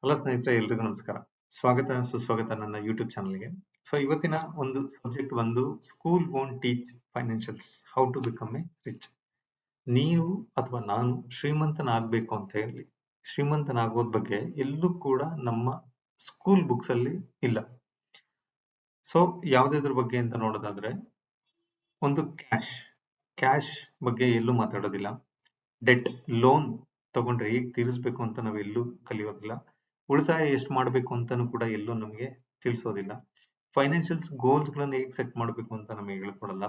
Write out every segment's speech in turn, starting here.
Hello ಸ್ನೇಹಿತರೆ, ಎಲ್ರಿಗೂ ನಮಸ್ಕಾರ. ಸ್ವಾಗತ ಸುಸ್ವಾಗತ ನನ್ನ ಯೂಟ್ಯೂಬ್ ಚಾನಲ್ಗೆ. ಇವತ್ತಿನ ಒಂದು ಸಬ್ಜೆಕ್ಟ್ ಬಂದು school won't teach financials, how to become a rich. ನೀವು ಅಥವಾ ನಾನು ಶ್ರೀಮಂತನಾಗಬೇಕು ಅಂತ ಹೇಳಿ ಶ್ರೀಮಂತನಾಗೋದ್ ಬಗ್ಗೆ ಎಲ್ಲೂ ಕೂಡ ನಮ್ಮ ಸ್ಕೂಲ್ ಬುಕ್ಸ್ ಅಲ್ಲಿ ಇಲ್ಲ. ಯಾವ್ದಾದ್ರ ಬಗ್ಗೆ ಅಂತ ನೋಡೋದಾದ್ರೆ, ಒಂದು ಕ್ಯಾಶ್ ಬಗ್ಗೆ ಎಲ್ಲೂ ಮಾತಾಡೋದಿಲ್ಲ. ಡೆಟ್, ಲೋನ್ ತಗೊಂಡ್ರೆ ಹೇಗೆ ತೀರಿಸ್ಬೇಕು ಅಂತ ನಾವು ಎಲ್ಲೂ ಕಲಿಯೋದಿಲ್ಲ. ಉಳಿತಾಯ ಎಷ್ಟು ಮಾಡಬೇಕು ಅಂತಾನು ಕೂಡ ಎಲ್ಲೂ ನಮಗೆ ತಿಳಿಸೋದಿಲ್ಲ. ಫೈನಾನ್ಷಿಯಲ್ಸ್ ಗೋಲ್ಸ್ ಗಳನ್ನ ಹೇಗೆ ಸೆಟ್ ಮಾಡಬೇಕು ಅಂತ ನಮಗೆ ಹೇಳಿಕೊಡಲ್ಲ,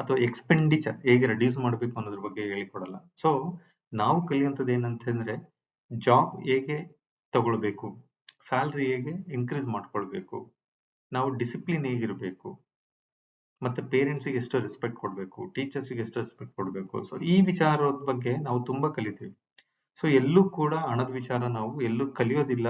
ಅಥವಾ ಎಕ್ಸ್ಪೆಂಡಿಚರ್ ಹೇಗೆ ರೆಡ್ಯೂಸ್ ಮಾಡಬೇಕು ಅನ್ನೋದ್ರ ಬಗ್ಗೆ ಹೇಳಿಕೊಡಲ್ಲ. ನಾವು ಕಲಿಯುವಂಥದ್ದು ಏನಂತಂದ್ರೆ, ಜಾಬ್ ಹೇಗೆ ತಗೊಳ್ಬೇಕು, ಸ್ಯಾಲ್ರಿ ಹೇಗೆ ಇನ್ಕ್ರೀಸ್ ಮಾಡ್ಕೊಳ್ಬೇಕು, ನಾವು ಡಿಸಿಪ್ಲಿನ್ ಹೇಗಿರ್ಬೇಕು, ಮತ್ತೆ ಪೇರೆಂಟ್ಸ್ಗೆ ಎಷ್ಟು ರೆಸ್ಪೆಕ್ಟ್ ಕೊಡ್ಬೇಕು, ಟೀಚರ್ಸ್ಗೆ ಎಷ್ಟು ರೆಸ್ಪೆಕ್ಟ್ ಕೊಡ್ಬೇಕು. ಈ ವಿಚಾರದ ಬಗ್ಗೆ ನಾವು ತುಂಬಾ ಕಲಿತೀವಿ. ಎಲ್ಲೂ ಕೂಡ ಹಣದ ವಿಚಾರ ನಾವು ಎಲ್ಲೂ ಕಲಿಯೋದಿಲ್ಲ.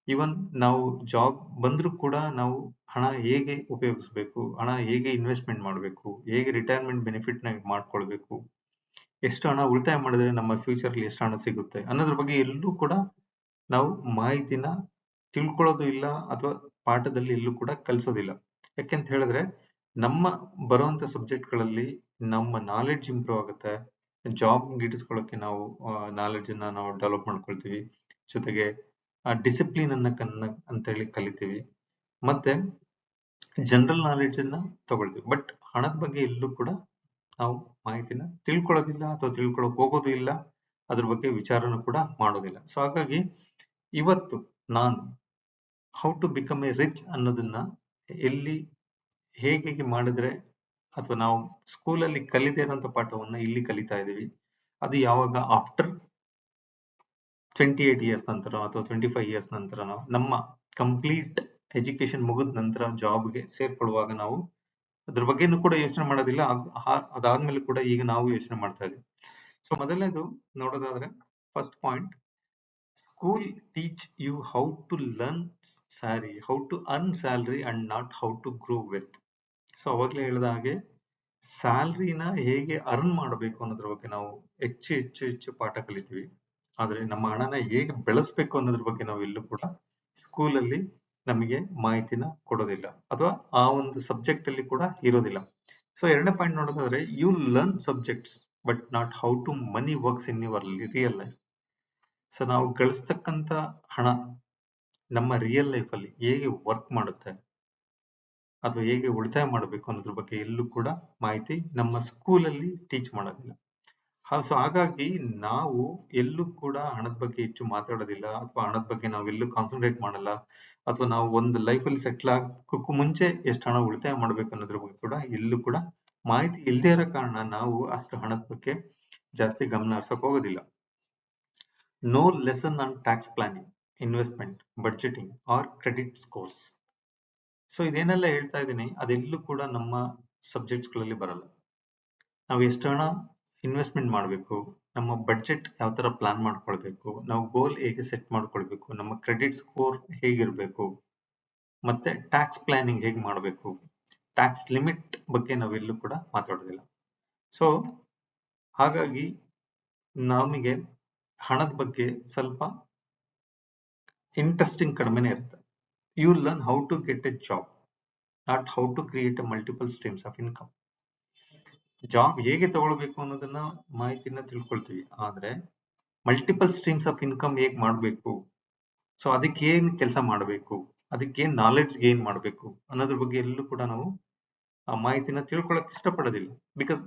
ಇವನ್ ನಾವು ಜಾಬ್ ಬಂದ್ರೂ ಕೂಡ ನಾವು ಹಣ ಹೇಗೆ ಉಪಯೋಗಿಸ್ಬೇಕು, ಹಣ ಹೇಗೆ ಇನ್ವೆಸ್ಟ್ಮೆಂಟ್ ಮಾಡಬೇಕು, ಹೇಗೆ ರಿಟೈರ್ಮೆಂಟ್ ಬೆನಿಫಿಟ್ ನ ಮಾಡ್ಕೊಳ್ಬೇಕು, ಎಷ್ಟು ಹಣ ಉಳಿತಾಯ ಮಾಡಿದ್ರೆ ನಮ್ಮ ಫ್ಯೂಚರ್ ಅಲ್ಲಿ ಎಷ್ಟು ಹಣ ಸಿಗುತ್ತೆ ಅನ್ನೋದ್ರ ಬಗ್ಗೆ ಎಲ್ಲೂ ಕೂಡ ನಾವು ಮಾಹಿತಿನ ತಿಳ್ಕೊಳ್ಳೋದು ಇಲ್ಲ, ಅಥವಾ ಪಾಠದಲ್ಲಿ ಎಲ್ಲೂ ಕೂಡ ಕಲಿಸೋದಿಲ್ಲ. ಯಾಕೆಂತ ಹೇಳಿದ್ರೆ, ನಮ್ಮ ಬರುವಂತ ಸಬ್ಜೆಕ್ಟ್ ಗಳಲ್ಲಿ ನಮ್ಮ ನಾಲೆಡ್ಜ್ ಇಂಪ್ರೂವ್ ಆಗುತ್ತೆ. ಜಾಬ್ ಗಿಟ್ಟಿಸ್ಕೊಳ್ಳೋಕೆ ನಾವು ನಾಲೆಡ್ಜ್ ಅನ್ನ ನಾವು ಡೆವಲಪ್ ಮಾಡ್ಕೊಳ್ತೀವಿ. ಜೊತೆಗೆ ಡಿಸಿಪ್ಲಿನ್ ಅಂತ ಹೇಳಿ ಕಲಿತೀವಿ. ಮತ್ತೆ ಜನರಲ್ ನಾಲೆಡ್ಜ್ ಅನ್ನ ತಗೊಳ್ತೀವಿ. ಬಟ್ ಹಣದ ಬಗ್ಗೆ ಎಲ್ಲೂ ಕೂಡ ನಾವು ಮಾಹಿತಿನ ತಿಳ್ಕೊಳ್ಳೋದಿಲ್ಲ, ಅಥವಾ ತಿಳ್ಕೊಳ್ಳೋಕೆ ಹೋಗೋದು ಇಲ್ಲ. ಅದ್ರ ಬಗ್ಗೆ ವಿಚಾರನೂ ಕೂಡ ಮಾಡೋದಿಲ್ಲ. ಹಾಗಾಗಿ ಇವತ್ತು ನಾನು how to become a rich ಅನ್ನೋದನ್ನ ಎಲ್ಲಿ ಹೇಗೆ ಮಾಡಿದ್ರೆ, ಅಥವಾ ನಾವು ಸ್ಕೂಲಲ್ಲಿ ಕಲಿದೇ ಇರೋಂಥ ಪಾಠವನ್ನ ಇಲ್ಲಿ ಕಲಿತಾ ಇದೀವಿ. ಅದು ಯಾವಾಗ ಆಫ್ಟರ್ 28 ಇಯರ್ಸ್ ನಂತರ ಅಥವಾ 25 ಇಯರ್ಸ್ ನಂತರ ನಾವು ನಮ್ಮ ಕಂಪ್ಲೀಟ್ ಎಜುಕೇಶನ್ ಮುಗಿದ ನಂತರ ಜಾಬ್ಗೆ ಸೇರ್ಕೊಳ್ಳುವಾಗ ನಾವು ಅದ್ರ ಬಗ್ಗೆನೂ ಕೂಡ ಯೋಚನೆ ಮಾಡೋದಿಲ್ಲ. ಅದಾದ್ಮೇಲೆ ಕೂಡ ಈಗ ನಾವು ಯೋಚನೆ ಮಾಡ್ತಾ ಇದೀವಿ. ಮೊದಲನೇದು ನೋಡೋದಾದ್ರೆ, first point, school teach you how to how to earn salary and not how to grow wealth. ಅವಾಗ್ಲೇ ಹೇಳಿದ ಹಾಗೆ, ಸ್ಯಾಲ್ರಿನ ಹೇಗೆ ಅರ್ನ್ ಮಾಡಬೇಕು ಅನ್ನೋದ್ರ ಬಗ್ಗೆ ನಾವು ಹೆಚ್ಚು ಪಾಠ ಕಲಿತೀವಿ. ಆದ್ರೆ ನಮ್ಮ ಹಣನ ಹೇಗೆ ಬೆಳೆಸ್ಬೇಕು ಅನ್ನೋದ್ರ ಬಗ್ಗೆ ನಾವು ಎಲ್ಲೂ ಕೂಡ ಸ್ಕೂಲಲ್ಲಿ ನಮಗೆ ಮಾಹಿತಿನ ಕೊಡೋದಿಲ್ಲ, ಅಥವಾ ಆ ಒಂದು ಸಬ್ಜೆಕ್ಟ್ ಅಲ್ಲಿ ಕೂಡ ಇರೋದಿಲ್ಲ. ಎರಡನೇ ಪಾಯಿಂಟ್ ನೋಡೋದಾದ್ರೆ, you learn subjects but not how to money works in your real life. ನಾವು ಗಳಿಸ್ತಕ್ಕಂತ ಹಣ ನಮ್ಮ ರಿಯಲ್ ಲೈಫ್ ಅಲ್ಲಿ ಹೇಗೆ ವರ್ಕ್ ಮಾಡುತ್ತೆ, ಅಥವಾ ಹೇಗೆ ಉಳಿತಾಯ ಮಾಡಬೇಕು ಅನ್ನೋದ್ರ ಬಗ್ಗೆ ಎಲ್ಲೂ ಕೂಡ ಮಾಹಿತಿ ನಮ್ಮ ಸ್ಕೂಲಲ್ಲಿ ಟೀಚ್ ಮಾಡೋದಿಲ್ಲ. ಹಾಗಾಗಿ ನಾವು ಎಲ್ಲೂ ಕೂಡ ಹಣದ ಬಗ್ಗೆ ಹೆಚ್ಚು ಮಾತಾಡೋದಿಲ್ಲ, ಅಥವಾ ಹಣದ ಬಗ್ಗೆ ನಾವು ಎಲ್ಲೂ ಕಾನ್ಸಂಟ್ರೇಟ್ ಮಾಡಲ್ಲ, ಅಥವಾ ನಾವು ಒಂದು ಲೈಫಲ್ಲಿ ಸೆಟ್ಲ್ ಆಗೋಕ್ಕೂ ಮುಂಚೆ ಎಷ್ಟು ಹಣ ಉಳಿತಾಯ ಮಾಡ್ಬೇಕು ಅನ್ನೋದ್ರ ಬಗ್ಗೆ ಕೂಡ ಎಲ್ಲೂ ಕೂಡ ಮಾಹಿತಿ ಇಲ್ಲದೆ ಇರೋ ಕಾರಣ ನಾವು ಅಷ್ಟು ಹಣದ ಬಗ್ಗೆ ಜಾಸ್ತಿ ಗಮನ ಹರಿಸಕ್ ಹೋಗೋದಿಲ್ಲ. No lesson on tax planning, investment, budgeting or credit scores. ಇದೇನೆಲ್ಲ ಹೇಳ್ತಾ ಇದ್ದೀನಿ, ಅದೆಲ್ಲೂ ಕೂಡ ನಮ್ಮ ಸಬ್ಜೆಕ್ಟ್ಸ್ ಗಳಲ್ಲಿ ಬರಲ್ಲ. ನಾವು ಎಷ್ಟು ಹಣ ಇನ್ವೆಸ್ಟ್ಮೆಂಟ್ ಮಾಡಬೇಕು, ನಮ್ಮ ಬಡ್ಜೆಟ್ ಯಾವ ತರ ಪ್ಲಾನ್ ಮಾಡ್ಕೊಳ್ಬೇಕು, ನಾವು ಗೋಲ್ ಹೇಗೆ ಸೆಟ್ ಮಾಡ್ಕೊಳ್ಬೇಕು, ನಮ್ಮ ಕ್ರೆಡಿಟ್ ಸ್ಕೋರ್ ಹೇಗಿರ್ಬೇಕು, ಮತ್ತೆ ಟ್ಯಾಕ್ಸ್ ಪ್ಲಾನಿಂಗ್ ಹೇಗೆ ಮಾಡಬೇಕು, ಟ್ಯಾಕ್ಸ್ ಲಿಮಿಟ್ ಬಗ್ಗೆ ನಾವೆಲ್ಲೂ ಕೂಡ ಮಾತಾಡೋದಿಲ್ಲ. ಹಾಗಾಗಿ ನಮಗೆ ಹಣದ ಬಗ್ಗೆ ಸ್ವಲ್ಪ ಇಂಟ್ರೆಸ್ಟಿಂಗ್ ಕಡಿಮೆನೇ ಇರುತ್ತೆ. You learn how to get a job, not how to create a multiple streams of income. Job ಹೇಗೆ ತಗೊಳ್ಬೇಕು ಅನ್ನೋದನ್ನ ಮಾಹಿತಿನ ತಿಳ್ಕೊಳ್ತೀವಿ, ಆದ್ರೆ ಮಲ್ಟಿಪಲ್ ಸ್ಟ್ರೀಮ್ಸ್ ಆಫ್ ಇನ್ಕಮ್ ಹೇಗೆ ಮಾಡಬೇಕು, ಅದಕ್ಕೆ ಏನ್ ಕೆಲಸ ಮಾಡಬೇಕು, ಅದಕ್ಕೆ ಏನ್ ನಾಲೆಡ್ಜ್ ಗೇನ್ ಮಾಡಬೇಕು ಅನ್ನೋದ್ರ ಬಗ್ಗೆ ಎಲ್ಲೂ ಕೂಡ ನಾವು ಆ ಮಾಹಿತಿನ ತಿಳ್ಕೊಳಕ್ ಇಷ್ಟಪಡೋದಿಲ್ಲ. ಬಿಕಾಸ್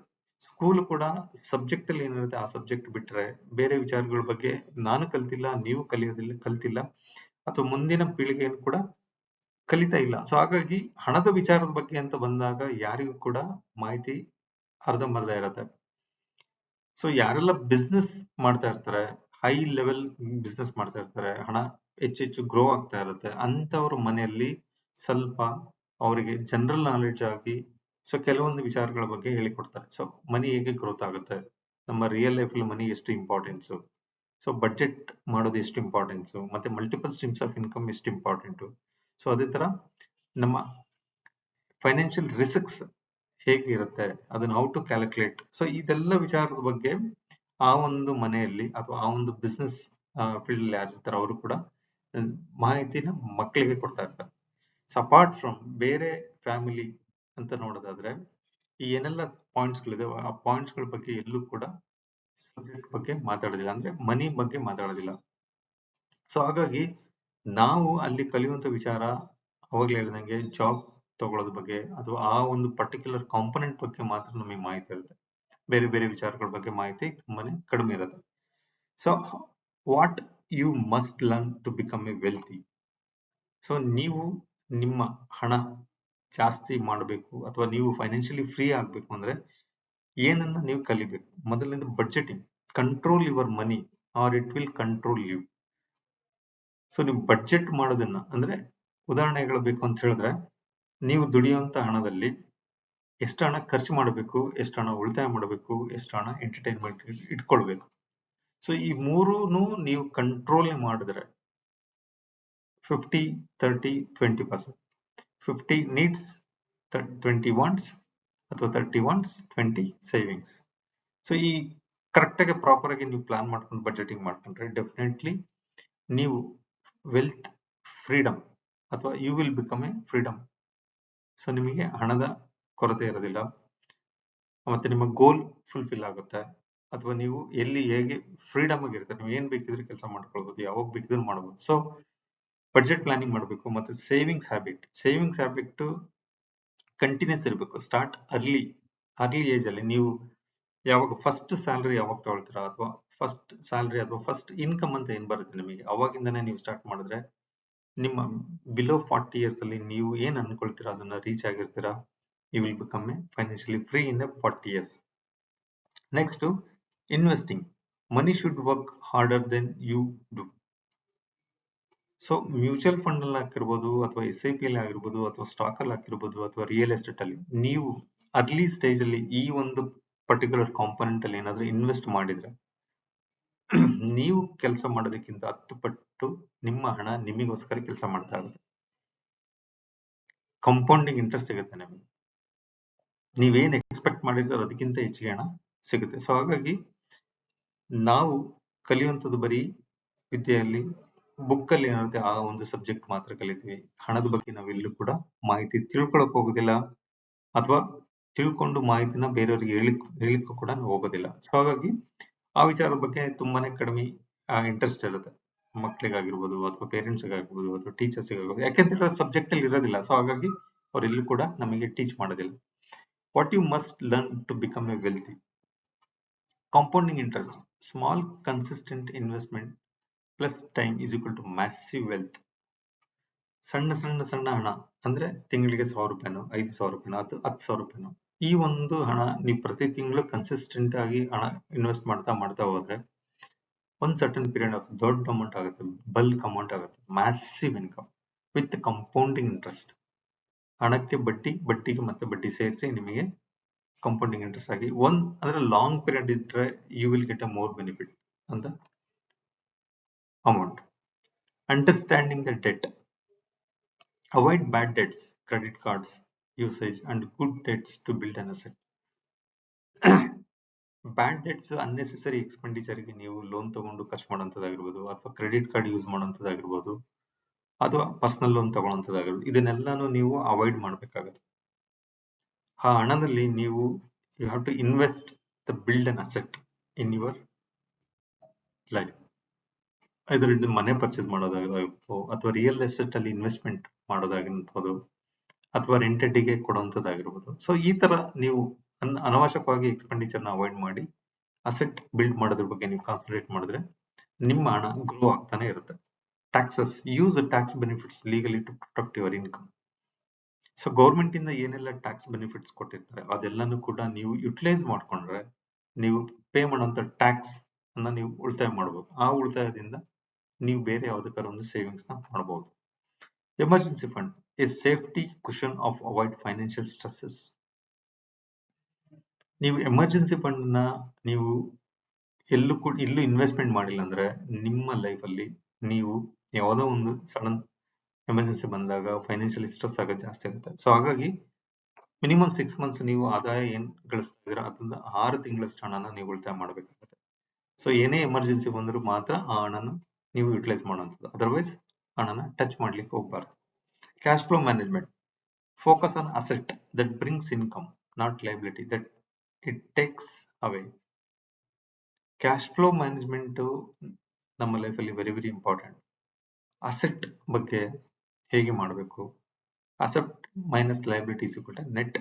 ಸ್ಕೂಲ್ ಕೂಡ ಸಬ್ಜೆಕ್ಟ್ ಅಲ್ಲಿ ಏನಿರುತ್ತೆ ಆ ಸಬ್ಜೆಕ್ಟ್ ಬಿಟ್ರೆ ಬೇರೆ ವಿಚಾರಗಳ ಬಗ್ಗೆ ನಾನು ಕಲ್ತಿಲ್ಲ, ನೀವು ಕಲ್ತಿಲ್ಲ, ಅಥವಾ ಮುಂದಿನ ಪೀಳಿಗೆಯನ್ನು ಕೂಡ ಕಲಿತಾ ಇಲ್ಲ. ಹಾಗಾಗಿ ಹಣದ ವಿಚಾರದ ಬಗ್ಗೆ ಅಂತ ಬಂದಾಗ ಯಾರಿಗೂ ಕೂಡ ಮಾಹಿತಿ ಅರ್ಧಂಬರ್ಧ ಇರುತ್ತೆ. ಯಾರೆಲ್ಲ ಬಿಸ್ನೆಸ್ ಮಾಡ್ತಾ ಇರ್ತಾರೆ, ಹೈ ಲೆವೆಲ್ ಬಿಸ್ನೆಸ್ ಮಾಡ್ತಾ ಇರ್ತಾರೆ, ಹಣ ಹೆಚ್ಚು ಗ್ರೋ ಆಗ್ತಾ ಇರುತ್ತೆ, ಅಂತವ್ರ ಮನೆಯಲ್ಲಿ ಸ್ವಲ್ಪ ಅವರಿಗೆ ಜನರಲ್ ನಾಲೆಡ್ಜ್ ಆಗಿ ಕೆಲವೊಂದು ವಿಚಾರಗಳ ಬಗ್ಗೆ ಹೇಳಿಕೊಡ್ತಾರೆ. ಮನಿ ಹೇಗೆ ಗ್ರೋತ್ ಆಗುತ್ತೆ, ನಮ್ಮ ರಿಯಲ್ ಲೈಫ್ ಅಲ್ಲಿ ಮನಿ ಎಷ್ಟು ಇಂಪಾರ್ಟೆನ್ಸ್, ಬಡ್ಜೆಟ್ ಮಾಡೋದು ಎಷ್ಟು ಇಂಪಾರ್ಟೆನ್ಸ್, ಮತ್ತೆ ಮಲ್ಟಿಪಲ್ ಸ್ಟ್ರೀಮ್ಸ್ ಆಫ್ ಇನ್ಕಮ್ ಎಷ್ಟು ಇಂಪಾರ್ಟೆಂಟ್. ಅದೇ ತರ ನಮ್ಮ ಫೈನಾನ್ಷಿಯಲ್ ರಿಸ್ಕ್ಸ್ ಹೇಗಿರುತ್ತೆ, ಅದನ್ನ ಹೌ ಟು ಕ್ಯಾಲ್ಕುಲೇಟ್. ಇದೆಲ್ಲ ವಿಚಾರದ ಬಗ್ಗೆ ಆ ಒಂದು ಮನೆಯಲ್ಲಿ ಅಥವಾ ಆ ಒಂದು ಬಿಸ್ನೆಸ್ ಫೀಲ್ಡ್ ಯಾರಿರ್ತಾರೆ ಅವರು ಕೂಡ ಮಾಹಿತಿನ ಮಕ್ಕಳಿಗೆ ಕೊಡ್ತಾ ಇರ್ತಾರೆ. ಸೊ ಅಪಾರ್ಟ್ ಫ್ರಮ್ ಬೇರೆ ಫ್ಯಾಮಿಲಿ ಅಂತ ನೋಡೋದಾದ್ರೆ ಈ ಏನೆಲ್ಲ ಪಾಯಿಂಟ್ಸ್ ಗಳಿದೆ ಆ ಪಾಯಿಂಟ್ಸ್ ಗಳ ಬಗ್ಗೆ ಎಲ್ಲೂ ಕೂಡ ಸಬ್ಜೆಕ್ಟ್ ಬಗ್ಗೆ ಮಾತಾಡೋದಿಲ್ಲ, ಅಂದ್ರೆ ಮನಿ ಬಗ್ಗೆ ಮಾತಾಡೋದಿಲ್ಲ. ಸೊ ಹಾಗಾಗಿ ನಾವು ಅಲ್ಲಿ ಕಲಿಯುವಂತ ವಿಚಾರ ಅವಾಗ್ಲೇ ಹೇಳ್ದಂಗೆ ಜಾಬ್ ತಗೊಳ್ಳೋದ್ ಬಗ್ಗೆ ಅಥವಾ ಆ ಒಂದು ಪರ್ಟಿಕ್ಯುಲರ್ ಕಾಂಪೊನೆಂಟ್ ಬಗ್ಗೆ ಮಾತ್ರ ನಮಗೆ ಮಾಹಿತಿ ಇರುತ್ತೆ. ಬೇರೆ ಬೇರೆ ವಿಚಾರಗಳ ಬಗ್ಗೆ ಮಾಹಿತಿ ತುಂಬಾನೇ ಕಡಿಮೆ ಇರುತ್ತೆ. So what you must learn to become a wealthy. So ನೀವು ನಿಮ್ಮ ಹಣ ಜಾಸ್ತಿ ಮಾಡಬೇಕು ಅಥವಾ ನೀವು ಫೈನಾನ್ಷಿಯಲಿ ಫ್ರೀ ಆಗ್ಬೇಕು ಅಂದ್ರೆ ಏನನ್ನ ನೀವು ಕಲಿಬೇಕು. ಮೊದಲನೇದು budgeting. Control your money or it will control you. So ನೀವು ಬಡ್ಜೆಟ್ ಮಾಡೋದನ್ನ ಅಂದ್ರೆ ಉದಾಹರಣೆ ಹೇಳಬೇಕು ಅಂತ ಹೇಳಿದ್ರೆ ನೀವು ದುಡಿಯುವಂತ ಹಣದಲ್ಲಿ ಎಷ್ಟು ಹಣ ಖರ್ಚು ಮಾಡಬೇಕು, ಎಷ್ಟು ಹಣ ಉಳಿತಾಯ ಮಾಡಬೇಕು, ಎಷ್ಟು ಹಣ ಎಂಟರ್ಟೈನ್ಮೆಂಟ್ ಇಟ್ಕೊಳ್ಬೇಕು. ಸೊ ಈ ಮೂರೂನು ನೀವು ಕಂಟ್ರೋಲ್ ಮಾಡಿದ್ರೆ 50-30-20%. 50 ನೀಡ್ಸ್, 20 ವಾಂಟ್ಸ್ ಅಥವಾ 30 ವಾಂಟ್ಸ್, 20 ಸೇವಿಂಗ್ಸ್. ಸೊ ಈ ಕರೆಕ್ಟ್ ಆಗಿ ಪ್ರಾಪರ್ ಆಗಿ ನೀವು ಪ್ಲಾನ್ ಮಾಡ್ಕೊಂಡು ಬಡ್ಜೆಟಿಂಗ್ ಮಾಡ್ಕೊಂಡ್ರೆ ಡೆಫಿನೆಟ್ಲಿ ನೀವು ವೆಲ್ತ್ ಫ್ರೀಡಮ್ ಅಥವಾ you will become a freedom. So ನಿಮಗೆ ಹಣದ ಕೊರತೆ ಇರೋದಿಲ್ಲ, ಮತ್ತೆ ನಿಮ್ಮ ಗೋಲ್ ಫುಲ್ಫಿಲ್ ಆಗುತ್ತೆ, ಅಥವಾ ನೀವು ಎಲ್ಲಿ ಹೇಗೆ ಫ್ರೀಡಮ್ ಆಗಿರ್ತಾರೆ, ನೀವು ಏನ್ ಬೇಕಿದ್ರೆ ಕೆಲಸ ಮಾಡ್ಕೊಳ್ಬಹುದು, ಯಾವಾಗ ಬೇಕಿದ್ರೆ ಮಾಡಬಹುದು. ಸೊ ಬಡ್ಜೆಟ್ ಪ್ಲಾನಿಂಗ್ ಮಾಡಬೇಕು. ಮತ್ತೆ ಸೇವಿಂಗ್ಸ್ ಹ್ಯಾಬಿಟ್ ಕಂಟಿನ್ಯೂಸ್ ಇರಬೇಕು. ಸ್ಟಾರ್ಟ್ ಅರ್ಲಿ ಏಜ್ ಅಲ್ಲಿ ನೀವು ಯಾವಾಗ ಫಸ್ಟ್ ಸ್ಯಾಲರಿ ಯಾವಾಗ ತಗೊಳ್ತೀರಾ ಅಥವಾ ಫಸ್ಟ್ ಸ್ಯಾಲರಿ ಅಥವಾ ಫಸ್ಟ್ ಇನ್ಕಮ್ ಅಂತ ಏನ್ ಬರುತ್ತೆ ನಿಮಗೆ, ಅವಾಗಿಂದನೇ ನೀವು ಸ್ಟಾರ್ಟ್ ಮಾಡಿದ್ರೆ ನಿಮ್ಮ ಬಿಲೋ 40 ಇಯರ್ಸ್ ಅಲ್ಲಿ ನೀವು ಏನ್ ಅನ್ಕೊಳ್ತೀರಾ ಅದನ್ನ ರೀಚ್ ಆಗಿರ್ತೀರಾ. You will become a financially free in 40 years. Next, investing. Money should work harder than you do. So mutual fund ಅಲ್ಲಿ ಹಾಕಿರ್ಬೋದು ಅಥವಾ SIP ಅಲ್ಲಿ ಆಗಿರ್ಬೋದು ಅಥವಾ ಸ್ಟಾಕ್ ಅಲ್ಲಿ ಹಾಕಿರ್ಬೋದು ಅಥವಾ ರಿಯಲ್ ಎಸ್ಟೇಟ್ ಅಲ್ಲಿ ನೀವು ಅರ್ಲಿ ಸ್ಟೇಜ್ ಅಲ್ಲಿ ಈ ಒಂದು ಪರ್ಟಿಕ್ಯುಲರ್ ಕಾಂಪೊನೆಂಟ್ ಅಲ್ಲಿ ಏನಾದ್ರೂ ಇನ್ವೆಸ್ಟ್ ಮಾಡಿದ್ರೆ ನೀವು ಕೆಲಸ ಮಾಡೋದಕ್ಕಿಂತ 10 ಪಟ್ಟು ನಿಮ್ಮ ಹಣ ನಿಮಗೋಸ್ಕರ ಕೆಲಸ ಮಾಡ್ತಾ ಇರುತ್ತೆ. ಕಂಪೌಂಡಿಂಗ್ ಇಂಟ್ರೆಸ್ಟ್ ಸಿಗುತ್ತೆ ನಿಮಗೆ. ನೀವೇನ್ ಎಕ್ಸ್ಪೆಕ್ಟ್ ಮಾಡಿರ್ತೀರೋ ಅದಕ್ಕಿಂತ ಹೆಚ್ಚಿಗೆ ಹಣ ಸಿಗುತ್ತೆ. ಸೊ ಹಾಗಾಗಿ ನಾವು ಕಲಿಯುವಂಥದ್ದು ಬರೀ ವಿದ್ಯೆಯಲ್ಲಿ ಬುಕ್ ಅಲ್ಲಿ ಏನಿರುತ್ತೆ ಆ ಒಂದು ಸಬ್ಜೆಕ್ಟ್ ಮಾತ್ರ ಕಲಿತೀವಿ. ಹಣದ ಬಗ್ಗೆ ನಾವೆಲ್ಲೂ ಕೂಡ ಮಾಹಿತಿ ತಿಳ್ಕೊಳಕ್ ಹೋಗೋದಿಲ್ಲ ಅಥವಾ ತಿಳ್ಕೊಂಡು ಮಾಹಿತಿನ ಬೇರೆಯವ್ರಿಗೆ ಹೇಳಿಕ್ಕೂ ಕೂಡ ನಾವು ಹೋಗೋದಿಲ್ಲ. ಸೊ ಹಾಗಾಗಿ ಆ ವಿಚಾರದ ಬಗ್ಗೆ ತುಂಬಾನೇ ಕಡಿಮೆ ಇಂಟ್ರೆಸ್ಟ್ ಇರುತ್ತೆ ಮಕ್ಕಳಿಗಾಗಿರ್ಬೋದು ಅಥವಾ ಪೇರೆಂಟ್ಸ್ ಆಗಿರ್ಬೋದು ಅಥವಾ ಟೀಚರ್ಸ್ ಆಗಿರ್ಬೋದು. ಯಾಕೆಂದ್ರೆ ಸಬ್ಜೆಕ್ಟ್ ಅಲ್ಲಿ ಇರೋದಿಲ್ಲ. ಸೊ ಹಾಗಾಗಿ ಅವರೆಲ್ಲೂ ಕೂಡ ನಮಗೆ ಟೀಚ್ ಮಾಡೋದಿಲ್ಲ. What you must learn to become a wealthy. Compounding interest. Small consistent investment plus time is equal to massive wealth. ಸಣ್ಣ ಹಣ ಅಂದ್ರೆ ತಿಂಗಳಿಗೆ 1000 ರೂಪಾಯಿನೋ 5000 ರೂಪಾಯಿನೋ ಅಥವಾ 10,000 ರೂಪಾಯಿನೋ ಈ ಒಂದು ಹಣ ನೀವು ಪ್ರತಿ ತಿಂಗಳು ಕನ್ಸಿಸ್ಟೆಂಟ್ ಆಗಿ ಹಣ ಇನ್ವೆಸ್ಟ್ ಮಾಡ್ತಾ ಹೋದ್ರೆ ಒಂದ್ ಸರ್ಟನ್ ಪೀರಿಯಡ್ ಆಫ್ ದೊಡ್ಡ ಅಮೌಂಟ್ ಆಗುತ್ತೆ, ಬಲ್ಕ್ ಅಮೌಂಟ್ ಆಗುತ್ತೆ, massive income with compounding interest. ಹಣಕ್ಕೆ ಬಡ್ಡಿಗೆ ಮತ್ತೆ ಬಡ್ಡಿ ಸೇರಿಸಿ ನಿಮಗೆ ಕಂಪೌಂಡಿಂಗ್ ಇಂಟ್ರೆಸ್ಟ್ ಆಗಿ ಅಂದ್ರೆ ಲಾಂಗ್ ಪೀರಿಯಡ್ ಇದ್ರೆ you will get a more benefit ಅಂತ amount. Understanding the debt. Avoid bad debts, credit cards usage and good debts to build an asset. Bad debts unnecessary ಎಕ್ಸ್ಪೆಂಡಿಚರ್ಗೆ ನೀವು ಲೋನ್ ತಗೊಂಡು ಖರ್ಚು ಮಾಡೋಂಥದ್ದಾಗಿರ್ಬೋದು ಅಥವಾ credit card use ಮಾಡೋಂಥದ್ದಾಗಿರ್ಬೋದು ಅಥವಾ personal loan ತಗೊಳ್ಳೋಂಥದ್ದಾಗಿರ್ಬೋದು, ಇದನ್ನೆಲ್ಲಾನು ನೀವು avoid ಮಾಡಬೇಕಾಗುತ್ತೆ. ಆ ಹಣದಲ್ಲಿ ನೀವು you have to invest the build an asset in your life. ಇದರಿಂದ ಮನೆ ಪರ್ಚೇಸ್ ಮಾಡೋದಾಗಿರ್ಬೋದು ಅಥವಾ ರಿಯಲ್ ಎಸ್ಟೇಟ್ ಅಲ್ಲಿ ಇನ್ವೆಸ್ಟ್ಮೆಂಟ್ ಮಾಡೋದಾಗಿರ್ಬೋದು ಅಥವಾ ರೆಂಟೆಡ್ಗೆ ಕೊಡುವಂಥದ್ದಾಗಿರ್ಬೋದು. ಸೊ ಈ ತರ ನೀವು ಅನವಶ್ಯಕವಾಗಿ ಎಕ್ಸ್ಪೆಂಡಿಚರ್ ನ ಅವಾಯ್ಡ್ ಮಾಡಿ ಅಸೆಟ್ ಬಿಲ್ಡ್ ಮಾಡೋದ್ರ ಬಗ್ಗೆ ನೀವು ಕಾನ್ಸಂಟ್ರೇಟ್ ಮಾಡಿದ್ರೆ ನಿಮ್ಮ ಹಣ ಗ್ರೋ ಆಗ್ತಾನೆ ಇರುತ್ತೆ. Taxes. Use tax benefits legally to protect your income. So government ಇಂದ ಏನೆಲ್ಲ ಟ್ಯಾಕ್ಸ್ ಬೆನಿಫಿಟ್ಸ್ ಕೊಟ್ಟಿರ್ತಾರೆ ಅದೆಲ್ಲಾನು ಕೂಡ ನೀವು ಯುಟಿಲೈಸ್ ಮಾಡ್ಕೊಂಡ್ರೆ ನೀವು ಪೇ ಮಾಡುವಂತ ಟ್ಯಾಕ್ಸ್ ಅನ್ನ ನೀವು ಉಳಿತಾಯ ಮಾಡಬಹುದು. ಆ ಉಳಿತಾಯದಿಂದ ನೀವು ಬೇರೆ ಯಾವ್ದಕ್ಕಾರ ಒಂದು ಸೇವಿಂಗ್ಸ್ ನ ಮಾಡಬಹುದು. Emergency fund is safety cushion of avoid financial stresses. ನೀವು ಎಮರ್ಜೆನ್ಸಿ ಫಂಡ್ ನ ನೀವು ಇಲ್ಲೂ ಇನ್ವೆಸ್ಟ್ಮೆಂಟ್ ಮಾಡಿಲ್ಲ ಅಂದ್ರೆ ನಿಮ್ಮ ಲೈಫ್ ಅಲ್ಲಿ ನೀವು ಯಾವುದೋ ಒಂದು ಸಡನ್ ಎಮರ್ಜೆನ್ಸಿ ಬಂದಾಗ ಫೈನಾನ್ಷಿಯಲಿ ಸ್ಟ್ರೆಸ್ ಆಗೋದು ಜಾಸ್ತಿ ಆಗುತ್ತೆ. ಸೊ ಹಾಗಾಗಿ ಮಿನಿಮಮ್ 6 ಮಂತ್ಸ್ ನೀವು ಆದಾಯ ಏನ್ ಗಳಿಸ್ತಿದ್ದೀರಾ ಅದರಿಂದ 6 ತಿಂಗಳಷ್ಟು ಹಣನ ನೀವು ಉಳಿತಾಯ ಮಾಡಬೇಕಾಗುತ್ತೆ. ಸೊ ಏನೇ ಎಮರ್ಜೆನ್ಸಿ ಬಂದರೂ ಮಾತ್ರ ಆ ಹಣನ ನೀವು ಯುಟಿಲೈಸ್ ಮಾಡುವಂಥದ್ದು. ಅದರ್ವೈಸ್ ಹಣನ ಟಚ್ ಮಾಡ್ಲಿಕ್ಕೆ ಹೋಗ್ಬಾರ್ದು. Cash flow management, focus on asset that brings income, not liability that it takes away. Cash flow management ನಮ್ಮ ಲೈಫಲ್ಲಿ ವೆರಿ ವೆರಿ ಇಂಪಾರ್ಟೆಂಟ್. ಅಸೆಟ್ ಬಗ್ಗೆ ಹೇಗೆ ಮಾಡಬೇಕು, asset minus liabilities net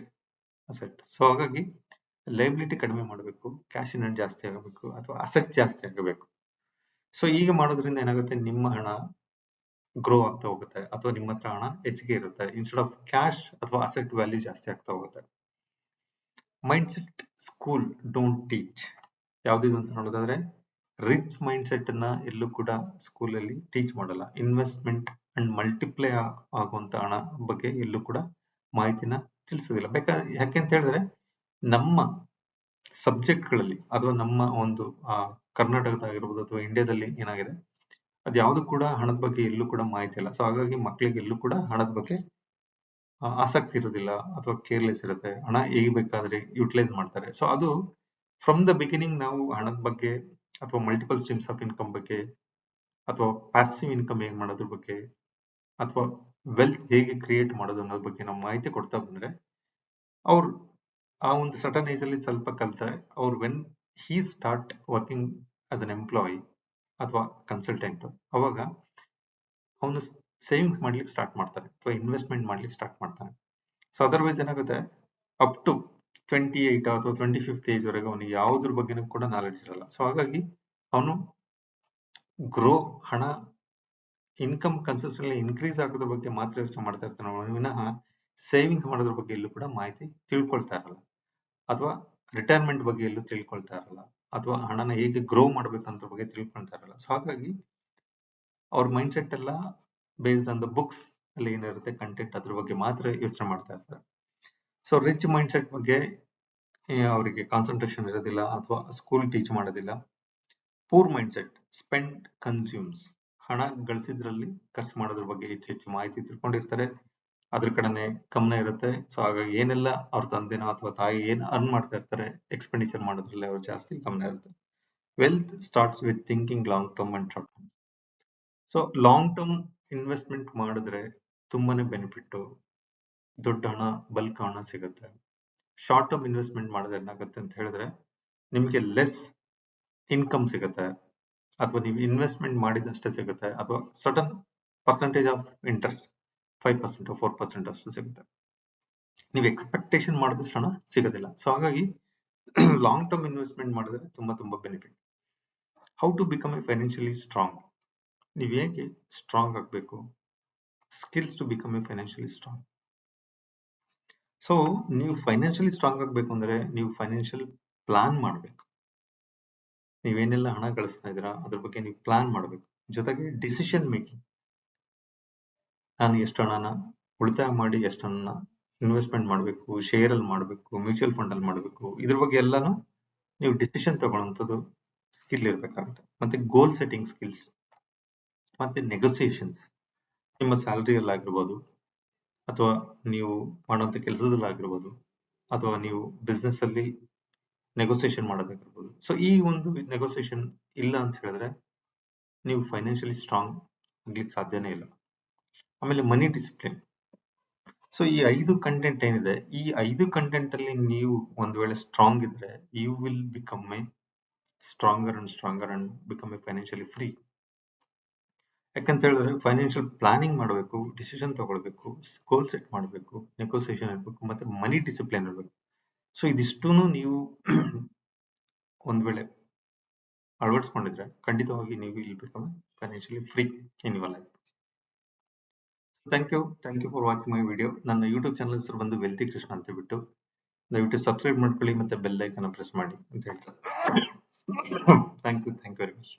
asset. So ಹಾಗಾಗಿ ಲೈಬಿಲಿಟಿ ಕಡಿಮೆ ಮಾಡಬೇಕು, ಕ್ಯಾಶ್ ಇನ್ ಹ್ಯಾಂಡ್ ಜಾಸ್ತಿ ಆಗಬೇಕು, ಅಥವಾ ಅಸೆಟ್ ಜಾಸ್ತಿ ಆಗಬೇಕು. ಸೊ ಈಗ ಮಾಡೋದ್ರಿಂದ ಏನಾಗುತ್ತೆ, ನಿಮ್ಮ ಹಣ ಗ್ರೋ ಆಗ್ತಾ ಹೋಗುತ್ತೆ, ಅಥವಾ ನಿಮ್ಮ ಹತ್ರ ಹಣ ಹೆಚ್ಚಿಗೆ ಇರುತ್ತೆ. ಇನ್ಸ್ಟೆಡ್ ಆಫ್ ಕ್ಯಾಶ್ ಅಥವಾ ಅಸೆಟ್ ವ್ಯಾಲ್ಯೂ ಜಾಸ್ತಿ ಆಗ್ತಾ ಹೋಗುತ್ತೆ. Mindset school don't teach. ಯಾವ್ದಿದು ಅಂತ ನೋಡೋದಾದ್ರೆ, ರಿಚ್ ಮೈಂಡ್ ಸೆಟ್ ಅನ್ನ ಎಲ್ಲೂ ಕೂಡ ಸ್ಕೂಲಲ್ಲಿ ಟೀಚ್ ಮಾಡಲ್ಲ. ಇನ್ವೆಸ್ಟ್ಮೆಂಟ್ ಅಂಡ್ ಮಲ್ಟಿಪ್ಲೈ ಆಗುವಂತ ಹಣ ಬಗ್ಗೆ ಎಲ್ಲೂ ಕೂಡ ಮಾಹಿತಿನ ತಿಳಿಸೋದಿಲ್ಲ. ಬೇಕಾದ್ರೆ ಯಾಕೆಂತ ಹೇಳಿದ್ರೆ, ನಮ್ಮ ಸಬ್ಜೆಕ್ಟ್ಗಳಲ್ಲಿ ಅಥವಾ ನಮ್ಮ ಒಂದು ಕರ್ನಾಟಕದಾಗಿರ್ಬೋದು ಅಥವಾ ಇಂಡಿಯಾದಲ್ಲಿ ಏನಾಗಿದೆ, ಅದ್ಯಾವುದು ಕೂಡ ಹಣದ ಬಗ್ಗೆ ಎಲ್ಲೂ ಕೂಡ ಮಾಹಿತಿ ಇಲ್ಲ. ಸೊ ಹಾಗಾಗಿ ಮಕ್ಕಳಿಗೆ ಎಲ್ಲೂ ಕೂಡ ಹಣದ ಬಗ್ಗೆ ಆಸಕ್ತಿ ಇರೋದಿಲ್ಲ, ಅಥವಾ ಕೇರ್ಲೆಸ್ ಇರುತ್ತೆ. ಹಣ ಹೇಗೆ ಬೇಕಾದ್ರೆ ಯುಟಿಲೈಸ್ ಮಾಡ್ತಾರೆ. ಸೊ ಅದು ಫ್ರಮ್ ದ ಬಿಗಿನಿಂಗ್ ನಾವು ಹಣದ ಬಗ್ಗೆ, ಅಥವಾ ಮಲ್ಟಿಪಲ್ ಸ್ಟ್ರೀಮ್ಸ್ ಆಫ್ ಇನ್ಕಮ್ ಬಗ್ಗೆ, ಅಥವಾ ಪ್ಯಾಸಿವ್ ಇನ್ಕಮ್ ಹೇಗೆ ಮಾಡೋದ್ರ ಬಗ್ಗೆ, ಅಥವಾ ವೆಲ್ತ್ ಹೇಗೆ ಕ್ರಿಯೇಟ್ ಮಾಡೋದು ಅನ್ನೋದ್ರ ಬಗ್ಗೆ ನಾವು ಮಾಹಿತಿ ಕೊಡ್ತಾ ಬಂದ್ರೆ, ಅವ್ರು ಆ ಒಂದು ಸಟನ್ ಏಜ್ ಅಲ್ಲಿ ಸ್ವಲ್ಪ ಕಲ್ತಾರೆ. ಅವ್ರು when he start working as an employee ಅಥವಾ ಕನ್ಸಲ್ಟೆಂಟ್, ಅವಾಗ ಅವನು ಸೇವಿಂಗ್ಸ್ ಮಾಡ್ಲಿಕ್ಕೆ ಸ್ಟಾರ್ಟ್ ಮಾಡ್ತಾನೆ, ಅಥವಾ ಇನ್ವೆಸ್ಟ್ಮೆಂಟ್ ಮಾಡ್ಲಿಕ್ಕೆ ಸ್ಟಾರ್ಟ್ ಮಾಡ್ತಾನೆ. ಸೊ ಅದರ್ವೈಸ್ ಏನಾಗುತ್ತೆ, ಅಪ್ ಟು 28 ಅಥವಾ 25th ಏಜ್ ವರೆಗೆ ಅವನಿಗೆ ಯಾವುದ್ರ ಬಗ್ಗೆನೂ ಕೂಡ ನಾಲೆಡ್ಜ್ ಇರಲ್ಲ. ಸೊ ಹಾಗಾಗಿ ಅವನು ಗ್ರೋ, ಹಣ ಇನ್ಕಮ್ ಕನ್ಸಿಸ್ಟೆಂಟ್ಲಿ ಇನ್ಕ್ರೀಸ್ ಆಗೋದ್ರ ಬಗ್ಗೆ ಮಾತ್ರ ಯೋಚನೆ ಮಾಡ್ತಾ ಇರ್ತಾನೆ, ವಿನಃ ಸೇವಿಂಗ್ಸ್ ಮಾಡೋದ್ರ ಬಗ್ಗೆ ಎಲ್ಲೂ ಕೂಡ ಮಾಹಿತಿ ತಿಳ್ಕೊಳ್ತಾ ಇರಲ್ಲ, ಅಥವಾ ರಿಟೈರ್ಮೆಂಟ್ ಬಗ್ಗೆ ಎಲ್ಲೂ ತಿಳ್ಕೊಳ್ತಾ ಇರಲ್ಲ, ಅಥವಾ ಹಣನ ಹೇಗೆ ಗ್ರೋ ಮಾಡ್ಬೇಕಂತ ಬಗ್ಗೆ ತಿಳ್ಕೊಳ್ತಾ ಇರಲ್ಲ. ಸೊ ಹಾಗಾಗಿ ಅವ್ರ ಮೈಂಡ್ ಸೆಟ್ ಎಲ್ಲ ಬೇಸ್ಡ್ ಆನ್ ದ ಬುಕ್ಸ್ ಅಲ್ಲಿ ಏನಿರುತ್ತೆ ಕಂಟೆಂಟ್, ಅದ್ರ ಬಗ್ಗೆ ಮಾತ್ರ ಯೋಚನೆ ಮಾಡ್ತಾ ಇರ್ತಾರೆ. ಸೊ ರಿಚ್ ಮೈಂಡ್ ಸೆಟ್ ಬಗ್ಗೆ ಅವರಿಗೆ ಕಾನ್ಸಂಟ್ರೇಷನ್ ಇರೋದಿಲ್ಲ, ಅಥವಾ ಸ್ಕೂಲ್ ಟೀಚ್ ಮಾಡೋದಿಲ್ಲ. Poor mind set spend consumes, ಹಣ ಗಳಿಸಿದ್ರಲ್ಲಿ ಖರ್ಚು ಮಾಡೋದ್ರ ಬಗ್ಗೆ ಹೆಚ್ಚು ಮಾಹಿತಿ ತಿಳ್ಕೊಂಡಿರ್ತಾರೆ, ಅದ್ರ ಕಡೆನೆ ಗಮನ ಇರುತ್ತೆ. ಸೊ ಹಾಗಾಗಿ ಏನೆಲ್ಲ ಅವ್ರ ತಂದೆನೋ ಅಥವಾ ತಾಯಿ ಏನ್ ಅರ್ನ್ ಮಾಡ್ತಾ ಇರ್ತಾರೆ, ಎಕ್ಸ್ಪೆಂಡಿಚರ್ ಮಾಡೋದ್ರಲ್ಲಿ ಅವ್ರು ಜಾಸ್ತಿ ಗಮನ ಇರುತ್ತೆ. Wealth starts with thinking long term and short term. So long term investment ಮಾಡಿದ್ರೆ ತುಂಬಾನೇ ಬೆನಿಫಿಟ್, ದೊಡ್ಡ ಹಣ, ಬಲ್ಕ್ ಹಣ ಸಿಗುತ್ತೆ. ಶಾರ್ಟ್ ಟರ್ಮ್ ಇನ್ವೆಸ್ಟ್ಮೆಂಟ್ ಮಾಡಿದ್ರೆ ಏನಾಗುತ್ತೆ ಅಂತ ಹೇಳಿದ್ರೆ, ನಿಮಗೆ ಲೆಸ್ ಇನ್ಕಮ್ ಸಿಗುತ್ತೆ, ಅಥವಾ ನೀವು ಇನ್ವೆಸ್ಟ್ಮೆಂಟ್ ಮಾಡಿದಷ್ಟೇ ಸಿಗುತ್ತೆ, ಅಥವಾ ಸರ್ಟನ್ ಪರ್ಸೆಂಟೇಜ್ ಆಫ್ ಇಂಟ್ರೆಸ್ಟ್ 5% 4% ಅಷ್ಟು ಸಿಗುತ್ತೆ. ನೀವು ಎಕ್ಸ್ಪೆಕ್ಟೇಷನ್ ಮಾಡಿದಷ್ಟು ಹಣ ಸಿಗೋದಿಲ್ಲ. ಸೊ ಹಾಗಾಗಿ ಲಾಂಗ್ ಟರ್ಮ್ ಇನ್ವೆಸ್ಟ್ಮೆಂಟ್ ಮಾಡಿದ್ರೆ ತುಂಬಾ benefit. How to become a financially strong. ನೀವು ಹೇಗೆ ಸ್ಟ್ರಾಂಗ್ ಆಗಬೇಕು, skills to become a financially strong. So ನೀವು ಫೈನಾನ್ಷಿಯಲಿ ಸ್ಟ್ರಾಂಗ್ ಆಗಬೇಕು ಅಂದ್ರೆ ನೀವು ಫೈನಾನ್ಷಿಯಲ್ ಪ್ಲಾನ್ ಮಾಡಬೇಕು. ನೀವೇನೆಲ್ಲ ಹಣ ಗಳಿಸ್ತಾ ಇದ್ದೀರಾ ಅದ್ರ ಬಗ್ಗೆ ನೀವು ಪ್ಲಾನ್ ಮಾಡಬೇಕು. ಜೊತೆಗೆ ಡಿಸಿಷನ್ ಮೇಕಿಂಗ್, ನಾನು ಎಷ್ಟು ಹಣನ ಉಳಿತಾಯ ಮಾಡಿ ಎಷ್ಟು ಹಣನ ಇನ್ವೆಸ್ಟ್ಮೆಂಟ್ ಮಾಡಬೇಕು, ಶೇರ್ ಅಲ್ಲಿ ಮಾಡಬೇಕು, ಮ್ಯೂಚುವಲ್ ಫಂಡ್ ಅಲ್ಲಿ ಮಾಡಬೇಕು, ಇದ್ರ ಬಗ್ಗೆ ಎಲ್ಲಾನು ನೀವು ಡಿಸಿಷನ್ ತಗೊಳ್ಳುವಂಥದ್ದು ಸ್ಕಿಲ್ ಇರಬೇಕಾಗುತ್ತೆ. ಮತ್ತೆ ಗೋಲ್ ಸೆಟ್ಟಿಂಗ್ ಸ್ಕಿಲ್ಸ್, ಮತ್ತೆ ನೆಗೋಸಿಯೇಷನ್ಸ್, ನಿಮ್ಮ ಸ್ಯಾಲರಿಯಲ್ಲಿ ಆಗಿರ್ಬೋದು, ಅಥವಾ ನೀವು ಮಾಡುವಂತ ಕೆಲಸದಲ್ಲಾಗಿರ್ಬೋದು, ಅಥವಾ ನೀವು ಬಿಸ್ನೆಸ್ ಅಲ್ಲಿ ನೆಗೋಸಿಯೇಷನ್ ಮಾಡೋದಾಗಿರ್ಬೋದು. ಸೊ ಈ ಒಂದು ನೆಗೋಸಿಯೇಷನ್ ಇಲ್ಲ ಅಂತ ಹೇಳಿದ್ರೆ ನೀವು ಫೈನಾನ್ಷಿಯಲಿ ಸ್ಟ್ರಾಂಗ್ ಆಗ್ಲಿಕ್ಕೆ ಸಾಧ್ಯನೇ ಇಲ್ಲ. ಆಮೇಲೆ ಮನಿ ಡಿಸಿಪ್ಲಿನ್. ಸೊ ಈ 5 ಕಂಟೆಂಟ್ ಏನಿದೆ, ಈ 5 ಕಂಟೆಂಟ್ ಅಲ್ಲಿ ನೀವು ಒಂದ್ ವೇಳೆ ಸ್ಟ್ರಾಂಗ್ ಇದ್ರೆ, you will become a stronger and become a financially free. ಯಾಕಂತ ಹೇಳಿದ್ರೆ ಫೈನಾನ್ಷಿಯಲ್ ಪ್ಲಾನಿಂಗ್ ಮಾಡಬೇಕು, ಡಿಸಿಷನ್ ತಗೊಳ್ಬೇಕು, ಗೋಲ್ ಸೆಟ್ ಮಾಡಬೇಕು, ನೆಗೋಸಿಯೇಷನ್ ಇರಬೇಕು, ಮತ್ತೆ ಮನಿ ಡಿಸಿಪ್ಲಿನ್ ಇರಬೇಕು. ಸೊ ಇದಿಷ್ಟೂ ನೀವು ಒಂದ್ ವೇಳೆ ಅಳವಡಿಸ್ಕೊಂಡಿದ್ರೆ ಖಂಡಿತವಾಗಿ ನೀವು ಇಲ್ಲಿ become financially free in your life. Thank you for watching my video. ನನ್ನ ಯೂಟ್ಯೂಬ್ ಚಾನಲ್ ಹೆಸರು ಬಂದು ವೆಲ್ತಿ ಕೃಷ್ಣ ಅಂತ ಬಿಟ್ಟು, ದಯವಿಟ್ಟು ಸಬ್ಸ್ಕ್ರೈಬ್ ಮಾಡ್ಕೊಳ್ಳಿ, ಮತ್ತೆ ಬೆಲ್ ಐಕನ್ ಪ್ರೆಸ್ ಮಾಡಿ ಅಂತ ಹೇಳ್ತಾರೆ. Thank you very much.